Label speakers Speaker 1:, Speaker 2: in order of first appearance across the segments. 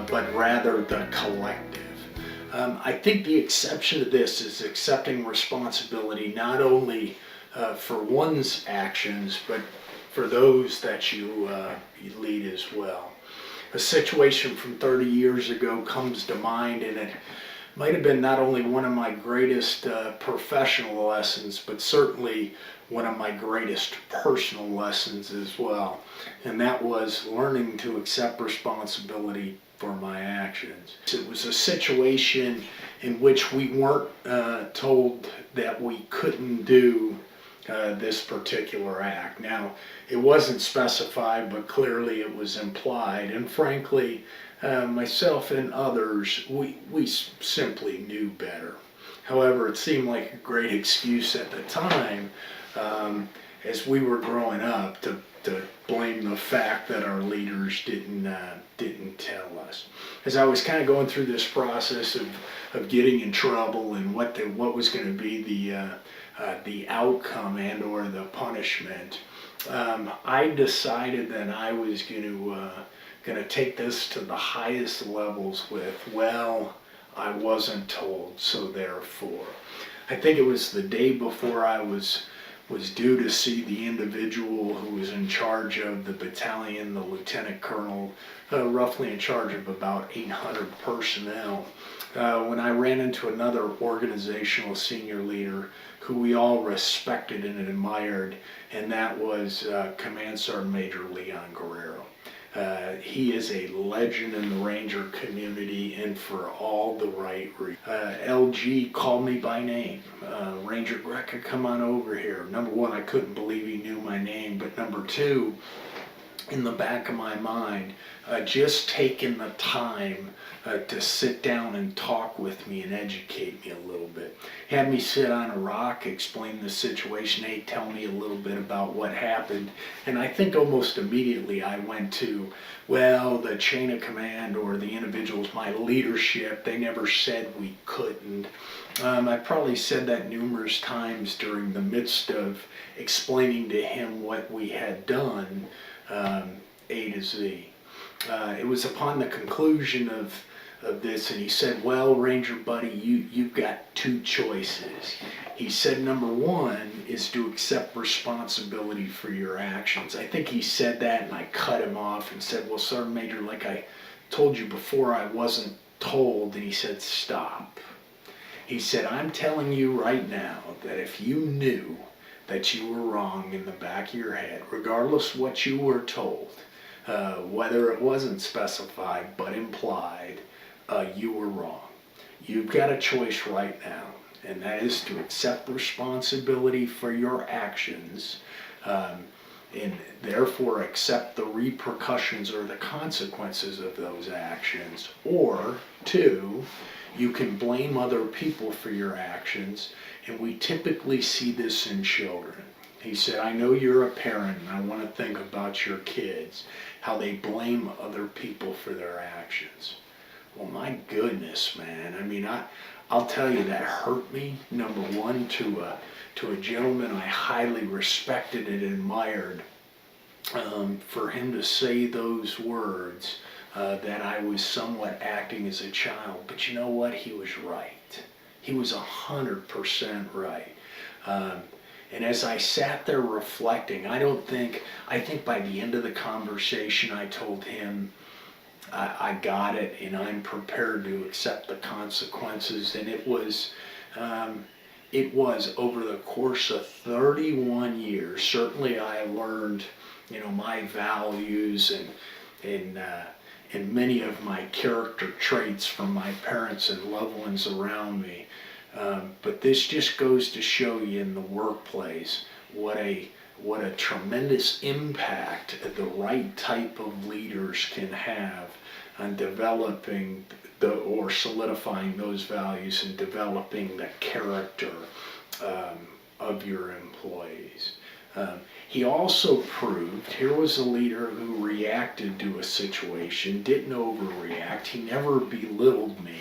Speaker 1: but rather the collective. I think the exception to this is accepting responsibility not only for one's actions, but for those that you lead as well. A situation from 30 years ago comes to mind, and it might have been not only one of my greatest professional lessons, but certainly one of my greatest personal lessons as well. And that was learning to accept responsibility for my actions. It was a situation in which we weren't told that we couldn't do this particular act. Now, it wasn't specified, but clearly it was implied. And frankly, myself and others, we simply knew better. However, it seemed like a great excuse at the time, as we were growing up, to blame the fact that our leaders didn't tell us. As I was kind of going through this process of getting in trouble and what was going to be the outcome and or the punishment, I decided that I was going to take this to the highest levels with, well, I wasn't told, so therefore. I think it was the day before I was due to see the individual who was in charge of the battalion, the lieutenant colonel, roughly in charge of about 800 personnel, when I ran into another organizational senior leader who we all respected and admired, and that was Command Sergeant Major Leon Guerrero. He is a legend in the Ranger community, and for all the right reasons. LG called me by name. Ranger Greca, come on over here. Number one, I couldn't believe he knew my name, but number two, in the back of my mind, just taking the time to sit down and talk with me and educate me a little bit. Had me sit on a rock, explain the situation, hey, tell me a little bit about what happened. And I think almost immediately I went to, well, the chain of command or the individuals, my leadership, they never said we couldn't. I probably said that numerous times during the midst of explaining to him what we had done, A to Z. It was upon the conclusion of this, and he said, well, Ranger buddy, you've got two choices. He said, number one is to accept responsibility for your actions. I think he said that, and I cut him off and said, well, Sergeant Major, like I told you before, I wasn't told. And he said, stop. He said, I'm telling you right now that if you knew that you were wrong in the back of your head, regardless what you were told, whether it wasn't specified but implied, you were wrong. You've got a choice right now, and that is to accept responsibility for your actions, and therefore accept the repercussions or the consequences of those actions. Or two, you can blame other people for your actions, and we typically see this in children. He said, I know you're a parent, and I want to think about your kids, how they blame other people for their actions. Well, my goodness, man. I mean, I'll tell you, that hurt me, number one, to a gentleman I highly respected and admired, for him to say those words, that I was somewhat acting as a child. But you know what? He was right. He was 100% right. And as I sat there reflecting, I think by the end of the conversation I told him, I got it and I'm prepared to accept the consequences. And it was over the course of 31 years, certainly I learned, my values and many of my character traits from my parents and loved ones around me. But this just goes to show you in the workplace what a tremendous impact the right type of leaders can have on developing or solidifying those values and developing the character of your employees. He also proved, here was a leader who reacted to a situation, didn't overreact. He never belittled me.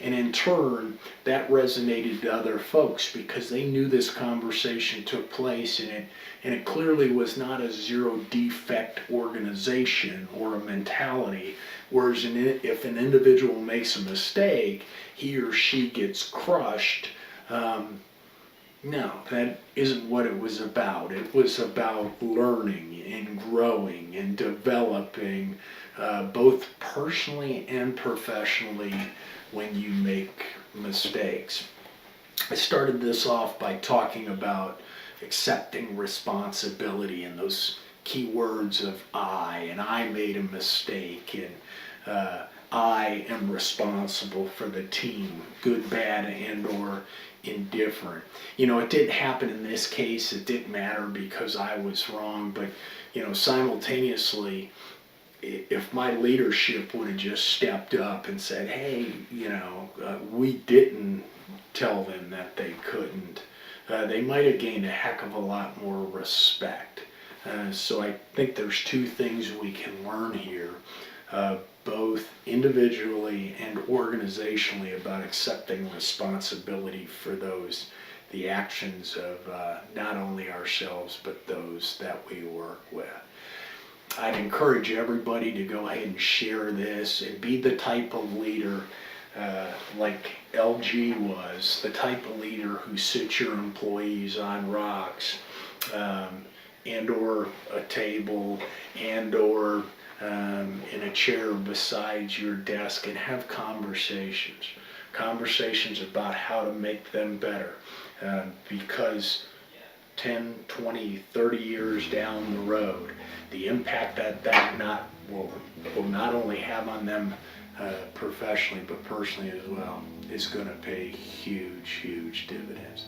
Speaker 1: And in turn, that resonated to other folks because they knew this conversation took place, and it clearly was not a zero defect organization or a mentality. Whereas if an individual makes a mistake, he or she gets crushed. No, that isn't what it was about. It was about learning and growing and developing, both personally and professionally when you make mistakes. I started this off by talking about accepting responsibility and those key words of and I made a mistake, and I am responsible for the team, good, bad, and or indifferent. It didn't happen in this case. It didn't matter because I was wrong, but simultaneously, if my leadership would have just stepped up and said, hey, we didn't tell them that they couldn't, they might have gained a heck of a lot more respect. So I think there's two things we can learn here, both individually and organizationally, about accepting responsibility for the actions of not only ourselves, but those that we work with. I'd encourage everybody to go ahead and share this and be the type of leader like LG was, the type of leader who sits your employees on rocks, and or a table, and or in a chair beside your desk, and have conversations about how to make them better, because 10, 20, 30 years down the road, the impact that will not only have on them professionally but personally as well is going to pay huge dividends.